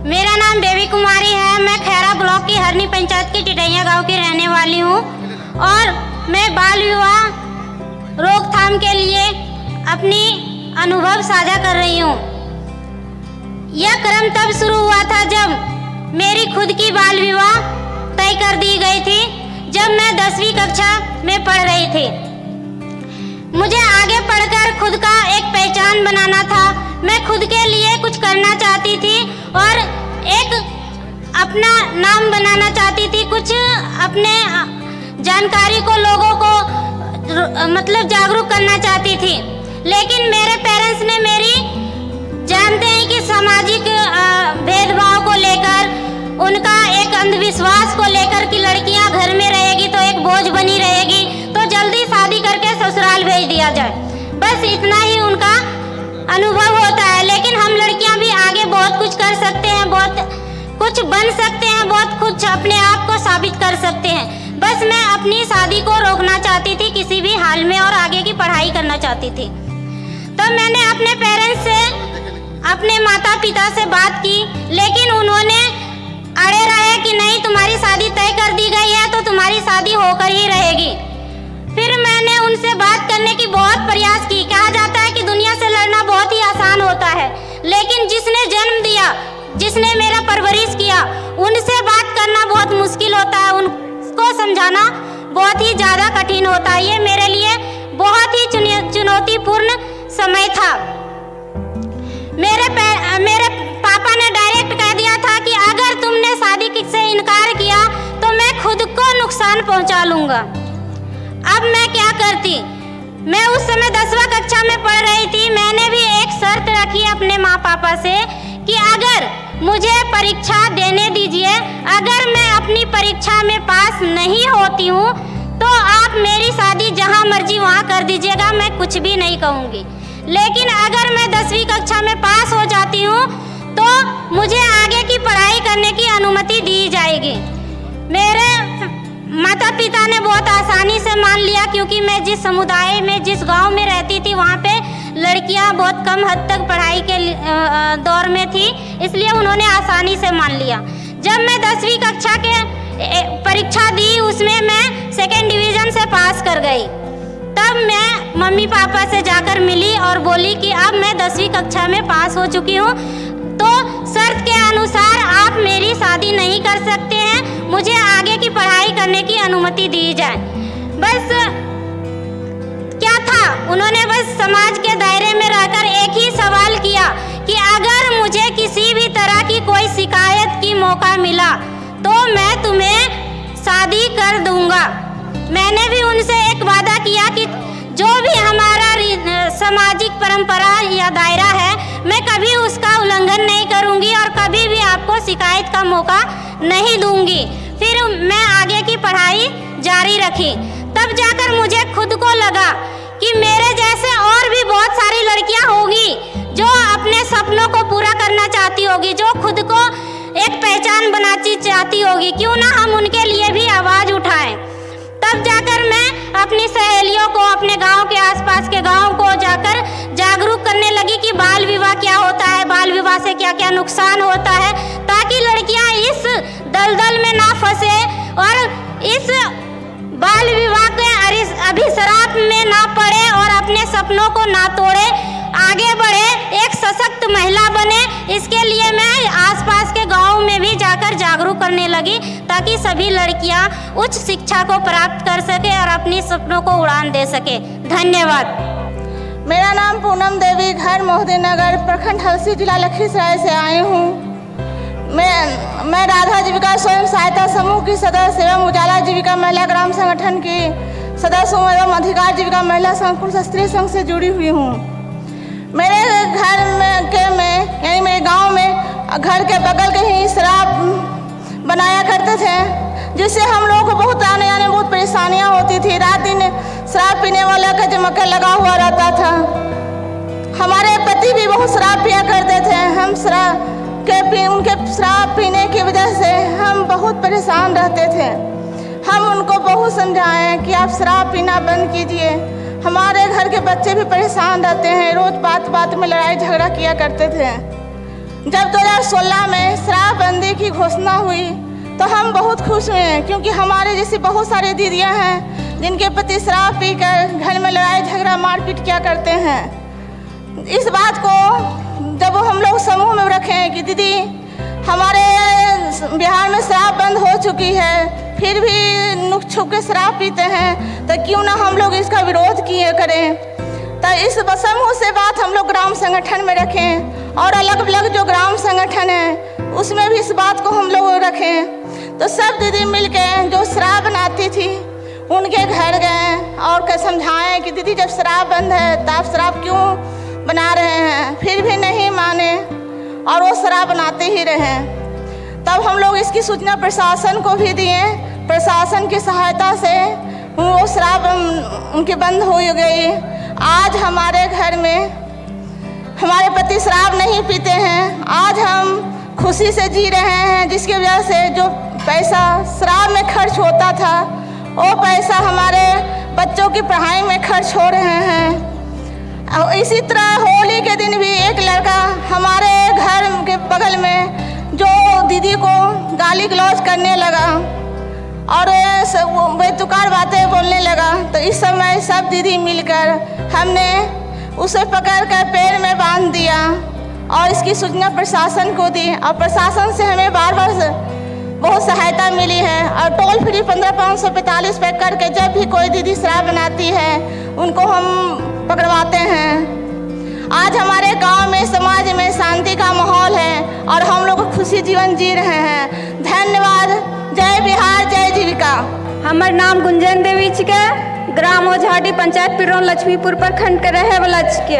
मेरा नाम बेबी कुमारी है। मैं खैरा ब्लॉक की हरनी पंचायत की टिटैया गांव की रहने वाली हूं और मैं बाल विवाह रोकथाम के लिए अपनी अनुभव साझा कर रही हूं। यह क्रम तब शुरू हुआ था जब मेरी खुद की बाल विवाह तय कर दी गई थी, जब मैं 10वीं कक्षा में पढ़ रही थी। मुझे आगे पढ़कर खुद का एक पहचान बनाना था। मैं खुद के लिए कुछ करना चाहती थी और एक अपना नाम बनाना चाहती थी, कुछ अपने जानकारी को लोगों को मतलब जागरूक करना चाहती थी। लेकिन मेरे पेरेंट्स ने मेरी जानते हैं कि सामाजिक भेदभाव को लेकर, उनका एक अंधविश्वास को लेकर कि लड़कियां घर में रहेगी तो एक बोझ बनी रहेगी, तो जल्दी शादी करके ससुराल भेज दिया जाए, बस इतना ही उनका अनुभव होता है। लेकिन हम लड़कियां भी आगे बहुत कुछ कर सकते हैं, बहुत कुछ बन सकते हैं, बहुत कुछ अपने आप को साबित कर सकते हैं। बस मैं अपनी शादी को रोकना चाहती थी किसी भी हाल में और आगे की पढ़ाई करना चाहती थी। तो मैंने अपने पेरेंट्स से, अपने माता पिता से बात की, लेकिन उन्होंने अड़े रहे कि नहीं, तुम्हारी शादी तय कर दी गई है तो तुम्हारी शादी होकर ही रहेगी। फिर मैंने उनसे बात करने की बहुत प्रयास की। कहा जाता है कि दुनिया से लड़ना बहुत ही आसान होता है, लेकिन जिसने जन्म दिया, जिसने मेरा परवरिश किया, उनसे बात करना बहुत मुश्किल होता है, उनको समझाना बहुत ही ज़्यादा कठिन होता है। ये मेरे लिए बहुत ही चुनौतीपूर्ण समय था। मेरे पापा ने डायरेक्ट कह दिया था कि अगर तुमने शादी से इनकार किया तो मैं खुद को नुकसान पहुंचा लूँगा। अब मैं क्या करती? मैं उस समय 10वीं कक्षा में पढ़ रही थी। मैंने भी एक शर्त रखी अपने माँ पापा से कि अगर मुझे परीक्षा देने दीजिए, अगर मैं अपनी परीक्षा में पास नहीं होती हूँ तो आप मेरी शादी जहाँ मर्जी वहाँ कर दीजिएगा, मैं कुछ भी नहीं कहूँगी। लेकिन अगर मैं 10वीं कक्षा में पास हो जाती हूँ तो मुझे आगे की पढ़ाई करने की अनुमति दी जाएगी। मेरे माता पिता ने बहुत आसानी से मान लिया, क्योंकि मैं जिस समुदाय में, जिस गांव में रहती थी, वहाँ पे लड़कियां बहुत कम हद तक पढ़ाई के दौर में थी, इसलिए उन्होंने आसानी से मान लिया। जब मैं 10वीं कक्षा के परीक्षा दी, उसमें मैं 2nd डिवीज़न से पास कर गई। तब मैं मम्मी पापा से जाकर मिली और बोली कि अब मैं 10वीं कक्षा में पास हो चुकी हूँ, तो शर्त के अनुसार आप मेरी शादी नहीं कर सकते हैं, मुझे आगे की पढ़ाई करने की अनुमति दी जाए। बस क्या था, उन्होंने बस समाज के दायरे में रहकर एक ही सवाल किया कि अगर मुझे किसी भी तरह की कोई शिकायत की मौका मिला तो मैं तुम्हें शादी कर दूंगा। मैंने भी उनसे एक वादा किया कि जो भी हमारा सामाजिक परंपरा या दायरा है, मैं कभी उसका उल्लंघन नहीं करूंगी और कभी भी आपको शिकायत का मौका नहीं दूंगी। फिर मैं आगे की पढ़ाई जारी रखी। तब जाकर मुझे खुद को लगा कि मेरे जैसे और भी बहुत सारी लड़कियां होगी जो अपने सपनों को पूरा करना चाहती होगी, जो खुद को एक पहचान बनाना चाहती होगी। क्यों ना हम उनके लिए भी आवाज़ उठाएं। तब जाकर मैं अपनी सहेलियों को, अपने गांव के आसपास के गांव को जाकर जागरूक करने लगी कि बाल विवाह क्या होता है, बाल विवाह से क्या क्या नुकसान होता है, ताकि लड़कियां इस दलदल में ना फंसे और इस बाल विवाह के अभिशाप में ना पड़े और अपने सपनों को ना तोड़े, आगे बढ़े, एक सशक्त महिला बने। इसके लिए मैं आसपास के गांव में भी जाकर जागरूक करने लगी, ताकि सभी लड़कियां उच्च शिक्षा को प्राप्त कर सके और अपनी सपनों को उड़ान दे सके। धन्यवाद। मेरा नाम पूनम देवी, घर मोहद्दीन नगर, प्रखंड हलसी, जिला लखीसराय से आई हूँ। मैं राधा जीविका स्वयं सहायता समूह की सदस्य एवं उजाला जीविका महिला ग्राम संगठन की सदस्य हूँ एवं अधिकार जीविका महिला संघ पुरुष स्त्री संघ से जुड़ी हुई हूँ। मेरे घर में यानी मेरे गांव में घर के बगल के ही शराब बनाया करते थे, जिससे हम लोगों को बहुत आने जाने बहुत परेशानियां होती थी। रात दिन शराब पीने वाला का जमकर लगा हुआ रहता था। हमारे पति भी बहुत शराब पिया करते थे। हम उनके शराब पीने की वजह से हम बहुत परेशान रहते थे। हम उनको बहुत समझाएं कि आप शराब पीना बंद कीजिए। हमारे घर के बच्चे भी परेशान रहते हैं, रोज बात बात में लड़ाई झगड़ा किया करते थे। जब 2016 में की घोषणा हुई तो हम बहुत खुश हुए, क्योंकि हमारे जैसी बहुत सारी दीदियां हैं जिनके पति शराब पीकर घर में लड़ाई झगड़ा मारपीट क्या करते हैं। इस बात को जब हम लोग समूह में रखें कि दीदी हमारे बिहार में शराब बंद हो चुकी है, फिर भी नुक छुप के शराब पीते हैं, तो क्यों ना हम लोग इसका विरोध किए करें। तो इस समूह से बात हम लोग ग्राम संगठन में रखें और अलग अलग जो ग्राम संगठन है उसमें भी इस बात को हम लोग रखें। तो सब दीदी मिलके जो शराब बनाती थी उनके घर गए और समझाएं कि दीदी जब शराब बंद है तो आप शराब क्यों बना रहे हैं, फिर भी नहीं माने और वो शराब बनाते ही रहे। तब हम लोग इसकी सूचना प्रशासन को भी दिए, प्रशासन की सहायता से वो शराब उनकी बंद हो गई। आज हमारे घर में हमारे पति शराब नहीं पीते हैं, आज हम खुशी से जी रहे हैं, जिसकी वजह से जो पैसा शराब में खर्च होता था वो पैसा हमारे बच्चों की पढ़ाई में खर्च हो रहे हैं। और इसी तरह होली के दिन भी एक लड़का हमारे घर के बगल में जो दीदी को गाली गलौज करने लगा और बेतुकार बातें बोलने लगा, तो इस समय सब दीदी मिलकर हमने उसे पकड़कर पेड़ में बांध दिया और इसकी सूचना प्रशासन को दी और प्रशासन से हमें बार बार बहुत सहायता मिली है। और टोल फ्री 15,545 पे करके जब भी कोई दीदी शराब बनाती है उनको हम पकड़वाते हैं। आज हमारे गांव में समाज में शांति का माहौल है और हम लोग खुशी जीवन जी रहे हैं। धन्यवाद। जय बिहार, जय जीविका। हमार नाम गुंजन देवी छिके, ग्राम ओझाटी, पंचायत पिरौन, लक्ष्मीपुर प्रखंड के रहे वाला छिके।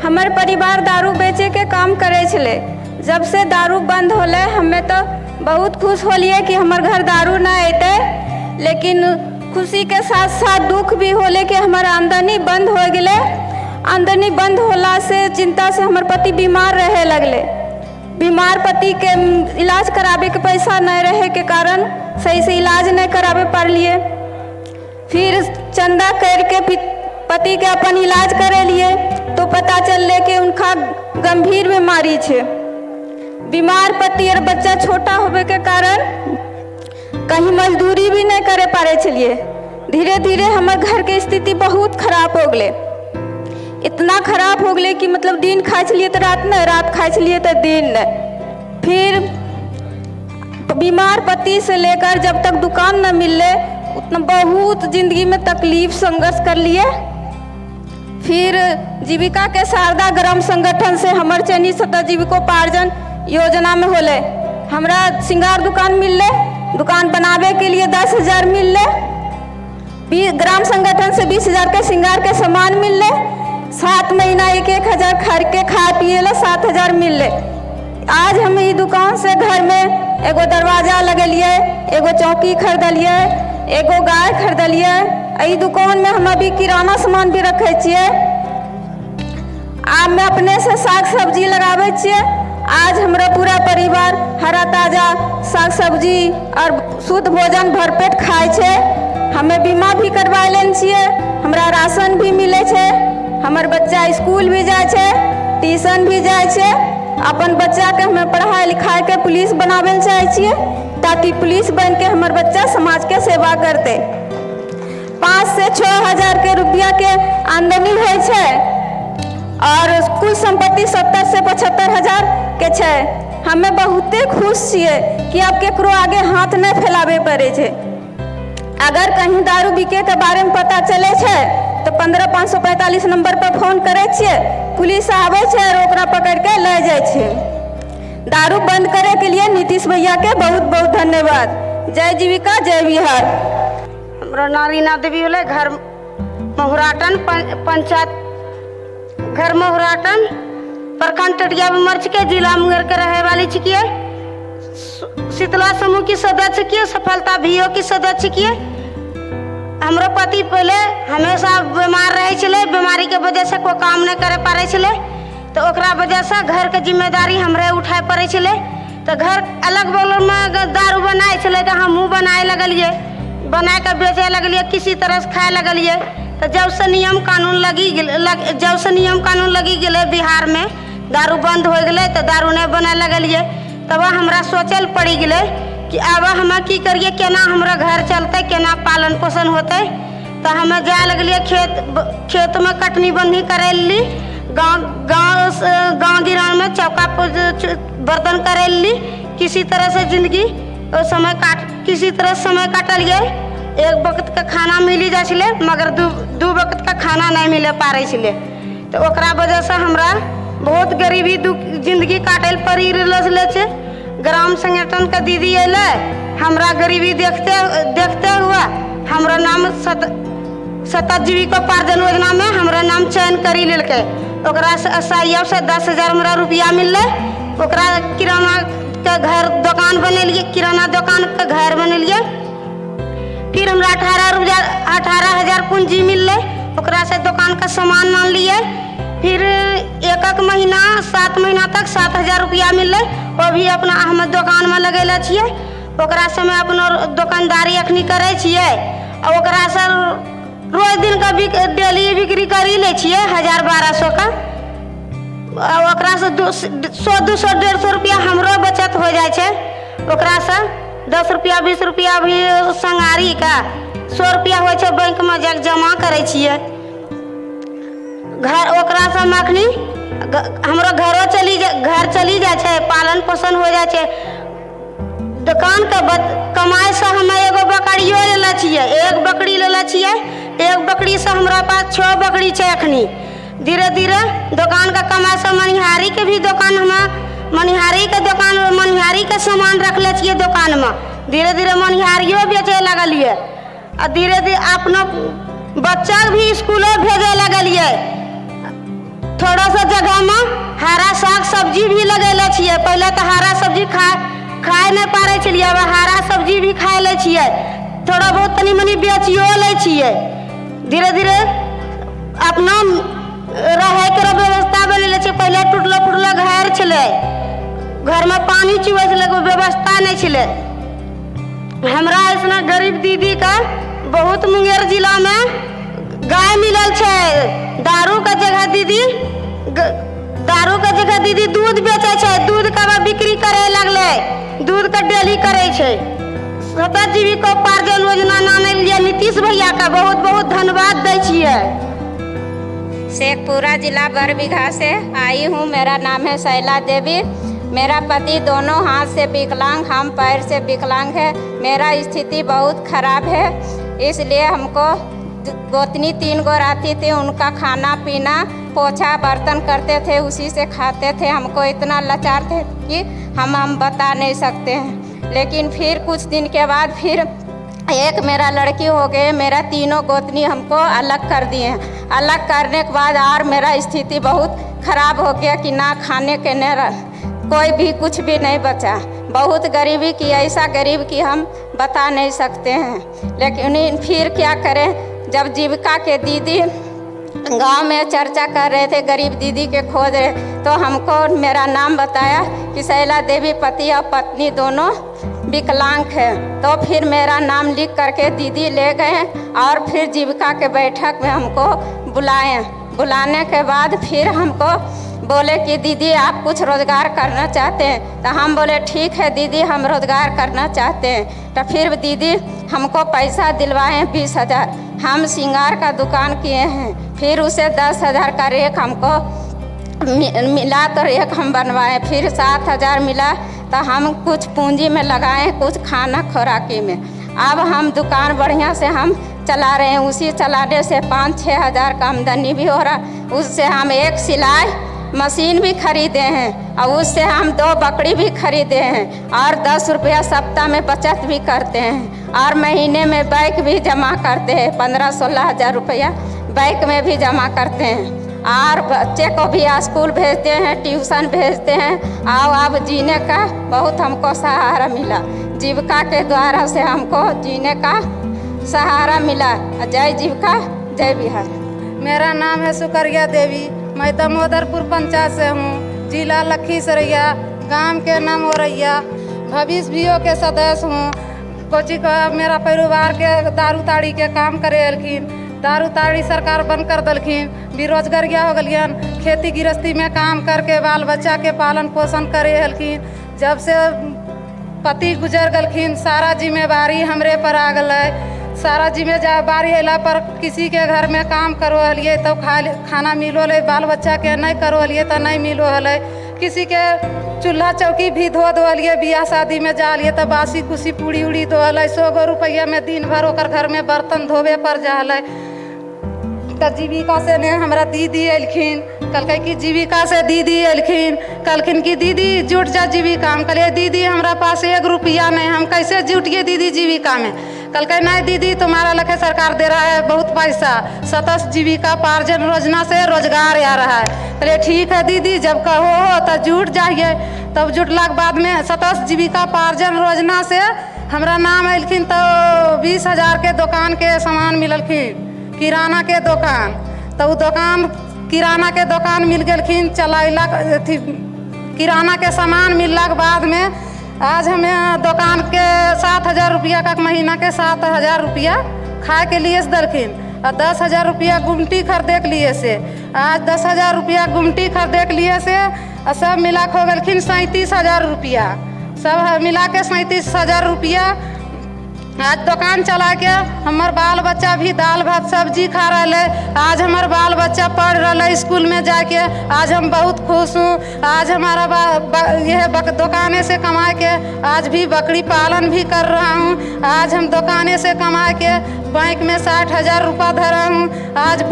हमार परिवार दारू बेचे के काम करे छले। जब से दारू बंद होले हमें तो बहुत खुश होलिए कि हमार घर दारू ना अते, लेकिन खुशी के साथ साथ दुख भी होले कि हमारा आमदनी बंद हो गए। आमदनी बंद होला से चिंता से हमार पति बीमार रहे लगले। बीमार पति के इलाज करावे के पैसा नहीं रहे के कारण सही से इलाज नहीं करावे पा लिए। फिर चंदा करके पति के अपन इलाज करे लिए तो पता चलले कि उनका गंभीर बीमारी छे। बीमार पति और बच्चा छोटा होवे के कारण कहीं मजदूरी भी नहीं करे पारे छलिए। धीरे धीरे हमारे घर के स्थिति बहुत खराब हो गए, इतना खराब हो गए कि मतलब दिन खाए छलिए तो रात नहीं, रात खाए छलिए तो दिन नहीं। फिर बीमार पति से लेकर जब तक दुकान न मिले उतना बहुत जिंदगी में तकलीफ संघर्ष कर लिए। फिर जीविका के शारदा ग्राम संगठन से हमार चयनित सतत जीविकोपार्जन योजना में होले हमरा श्रृंगार दुकान मिलले, दुकान बनावे के लिए 10,000 मिलले, ग्राम संगठन से 20,000 के श्रृंगार के सामान मिलले, 7 महीना 1,000 खर्च के खा पिए ला 7,000 मिलले। आज हम ई दुकान से घर में एगो दरवाजा लगलिए, एगो चौकी खरीदलिए, एगो गाय खरीदलिए। ई दुकान में हम अभी किराना सामान भी रखे छिए। मैं अपने से साग सब्जी लगावे छिए। आज हमारा पूरा परिवार हरा ताजा साग सब्जी और शुद्ध भोजन भरपेट खाए छे। हमें बीमा भी करवा लेन छिए, हमरा राशन भी मिले छे, हमार बच्चा स्कूल भी जाए छे, ट्यूशन भी जाए छे। अपन बच्चा के हमें पढ़ाई लिखाई के पुलिस बनावे चाहे छिए ताकि पुलिस बन के हमार बच्चा समाज के सेवा करते। 5 से 6,000 के रुपया के आमदनी है छे और कुल संपत्ति 70 से 75,000 के छे। हमें बहुते खुश छिए कि अब केकरो आगे हाथ नहीं फैलावे पड़े छे। अगर कहीं दारू बिके के बारे में पता चले छे तो 15,545 नंबर पर फोन करे छिए, पुलिस आवे छे और ओकरा पकड़ के ले जाए छे। दारू बंद करे के लिए नीतीश भैया के बहुत बहुत धन्यवाद। जय जीविका, जय बिहार। हमरा नारीना देवी होले, घर महुराटन, पंचायत घर महुराटन, प्रखंड टटिया मर्च के, जिला मुंगेर के रहे वाली छिकिए। शीतला समूह की सदस्य किए, सफलता भीओ की सदस्य किए। हमरो पति पहले हमेशा बीमार रहे छले, बीमारी के वजह से कोई काम नहीं करे पारे छले, तो ओकरा वजह से घर के जिम्मेदारी हमरे उठाए पड़े छले। तो घर अलग बगल में दारू बनाए छले तो हमहूँ बनाए लगलिए, बना के बेचे लगलिए, किसी तरह से खाए लगलिए। तो जब से नियम कानून लगी गए बिहार में, दारू बंद हो गए तो दारू नहीं बना लगलिए। तब हमरा सोचल पड़ी गए कि अब हम की करिए, केना हमरा घर चलते, केना पालन पोषण होते। तो हमें जाए लगलिए खेत में कटनी बंधी करे ली, गाँव गिरान में चौका बर्तन करे ली। किसी तरह से जिंदगी किसी तरह समय काटल गए। एक वक्त का खाना मिली जाए छे, मगर दू वक्त का खाना नहीं मिले पारे छे। तो ओकरा वजह से हमरा बहुत गरीबी जिंदगी काटल पड़ी रहे छे। ग्राम संगठन का दीदी अले, हमरा गरीबी देखते हुआ हमरा नाम सतत जीविकोपार्जन योजना में हमरा नाम चयन करी लेलके। ओकरा से SIF से 10,000 हमरा रुपया मिलले। ओकरा किराना के घर दुकान बनेलिए, किराना दुकान के घर बनेलिए। फिर हमरा 18,000 पूंजी मिलले। ओकरा से दुकान का सामान मान लिए। फिर एक महीना 7 महीना तक 7,000 रुपया मिलले। वो भी अपना हम दुकान में लगेले छिए। ओकरा से मैं अपना दुकानदारी अखनी करे छिए। और ओकरा से रोज दिन का डेली बिक्री करी ले छिए 1,000-1,200 का। ओकरा से 100-200 150 रुपया हमरो बचत हो जाए छे। ओकरा से 10 रुपया 20 रुपया भी संगारी का 100 रुपया हो छे बैंक में जाके जमा करे छिए। घर ओकरा से अखनी हमरो घर चली जाए छे, पालन पोषण हो जाए छे। दुकान के कमाई से हम एगो बकरियो लेले छिए, एक बकरी लेले छिए। एक बकरी से हमरा पास 6 बकरी छे अखनी। धीरे धीरे दुकान का कमाई से मनिहारी के भी दुकान मनिहारी के सामान रखले छिए दुकान में। धीरे धीरे मनिहारियो बेचे लगलिए। और धीरे धीरे अपना बच्चा भी स्कूल भेजे लगलिए। थोड़ा सा जगह में हरा साग सब्जी भी लगेले छिए। पहले तो हरा सब्जी खाए नहीं पारे छलिए, अब हरा सब्जी भी खाए ले छिए। थोड़ा बहुत तनी मनी बेचियो ले छिए। धीरे धीरे अपना रहे के व्यवस्था बनेले छिए। पहले टूटलो फूटलो घर छले, घर में पानी चुए छले, कोई व्यवस्था नहीं छले। हमरा ऐसा गरीब दीदी का बहुत मुंगेर जिला में गाय मिलल छे। दारू का जगह दीदी दूध बेचे छे। दूध का बिक्री करे लगले, दूध का डेली करे छे। सतत जीविकोपार्जन योजना नाने लिए नीतीश भैया का बहुत बहुत धन्यवाद दै छिए। शेखपुरा जिला बरबीघा से आई हूँ। मेरा नाम है शैला देवी। मेरा पति दोनों हाथ से विकलांग, हम पैर से विकलांग है। मेरा स्थिति बहुत खराब है, इसलिए हमको गोतनी 3 गो आती थी। उनका खाना पीना पोछा बर्तन करते थे, उसी से खाते थे। हमको इतना लाचार थे कि हम बता नहीं सकते हैं। लेकिन फिर कुछ दिन के बाद फिर एक मेरा लड़की हो गए। मेरा तीनों गोतनी हमको अलग कर दिए। अलग करने के बाद और मेरा स्थिति बहुत खराब हो गया कि ना खाने के न कोई भी कुछ भी नहीं बचा। बहुत गरीबी की, ऐसा गरीब कि हम बता नहीं सकते हैं। लेकिन फिर क्या करें, जब जीविका के दीदी गांव में चर्चा कर रहे थे, गरीब दीदी के खोज रहे, तो हमको मेरा नाम बताया कि शैला देवी पति और पत्नी दोनों विकलांग है। तो फिर मेरा नाम लिख करके दीदी ले गए और फिर जीविका के बैठक में हमको बुलाने के बाद फिर हमको बोले कि दीदी आप कुछ रोज़गार करना चाहते हैं। तो हम बोले ठीक है दीदी, हम रोज़गार करना चाहते हैं। तो फिर दीदी हमको पैसा दिलवाए 20,000। हम श्रृंगार का दुकान किए हैं। फिर उसे 10,000 का रेक हमको मिला तो रेक हम बनवाए। फिर 7,000 मिला तो हम कुछ पूंजी में लगाए, कुछ खाना खुराकी में। अब हम दुकान बढ़िया से हम चला रहे हैं। उसी चलाने से 5-6 हज़ार का आमदनी भी हो रहा। उससे हम एक सिलाई मशीन भी खरीदे हैं और उससे हम 2 बकरी भी खरीदे हैं और 10 रुपया सप्ताह में बचत भी करते हैं। और महीने में बैंक भी जमा करते हैं, 15-16 हज़ार रुपया बैंक में भी जमा करते हैं। और बच्चे को भी स्कूल भेजते हैं, ट्यूशन भेजते हैं। और अब जीने का बहुत हमको सहारा मिला। जीविका के द्वारा से हमको जीने का सहारा मिला। जय जीविका, जय बिहार। मेरा नाम है सुकरिया देवी। मैं दामोदरपुर पंचायत से हूँ, जिला लखीसराय, गांव के नाम औरैया। भविष्य बीओ के सदस्य हूँ। कोची का मेरा परिवार के दारू ताड़ी के काम करे हलखिन। दारू ताड़ी सरकार बंद कर दलखिन, बेरोजगारिया हो गलियन। खेती गृहस्थी में काम करके बाल बच्चा के पालन पोषण करे हलखिन। जब से पति गुजर गलखिन सारा जिम्मेवारी हमरे पर आ गए। सारा जिम्मेवारी अला पर किसी के घर में काम करो हलिए तो खाना मिलो ले, बाल बच्चा के नहीं करो हलिए तो नहीं मिलो हले। किसी के चूल्हा चौकी भी धो हलिए, बियाह शादी में जा लिए तो बासी कुसी पूड़ी उड़ी धो हले। 100 गो रुपया में दिन भर ओकर घर में बर्तन धोबे पर जा हले। तो जीविका से ने हमरा दीदी अयलखिन, कहलकै कि जीविका से दीदी अयलखिन, कहलखिन कि दीदी जुट जा जीविका। हम कहलिए दीदी हमरा पास 1 रुपया नहीं, हम कैसे जुटिए दीदी जीविका में। कहलकै नहीं दीदी तुम्हारा लखे सरकार दे रहा है बहुत पैसा, सतत जीविका पार्जन योजना से रोजगार आ रहा है। कहलिए ठीक है दीदी जब कहो हो तो जुट जाइए। तब जुटला के बाद में सतत जीविका पार्जन योजना से हमरा नाम अयलखिन तो 20,000 के दुकान के सामान मिललखिन, किराना के दुकान। तो वो दुकान किराना के दुकान मिल गलखिन, चलाइला किराना के सामान मिलला के बाद में आज हमें दुकान के 7,000 रुपया का महीना के 7,000 रुपया खाए के लिए दलखिन और 10,000 रुपया गुमटी खरीदे के लिए से। आज 10,000 रुपया गुमटी खरीदे के लिए से सब मिला के हो गलखिन 37,000 रुपया। सब मिला के 37,000 रुपया आज दुकान चला के हमार बाल बच्चा भी दाल भात सब्जी खा रहा है। आज हमार बाल बच्चा पढ़ रहा है स्कूल में जाके, आज हम बहुत खुश हूँ। आज हमारा यह दुकाने से कमा के आज भी बकरी पालन भी कर रहा हूँ। आज हम दुकाने से कमा के बैंक में 60,000 रुपया धरा हूँ। आज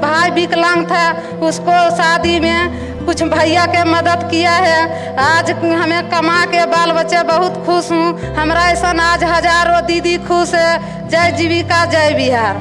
भाई विकलांग था, उसको शादी में कुछ भैया के मदद किया है। आज हमें कमा के बाल बच्चे बहुत खुश हूँ। हमरा ऐसा आज हजारों दीदी खुश है। जय जीविका जय बिहार।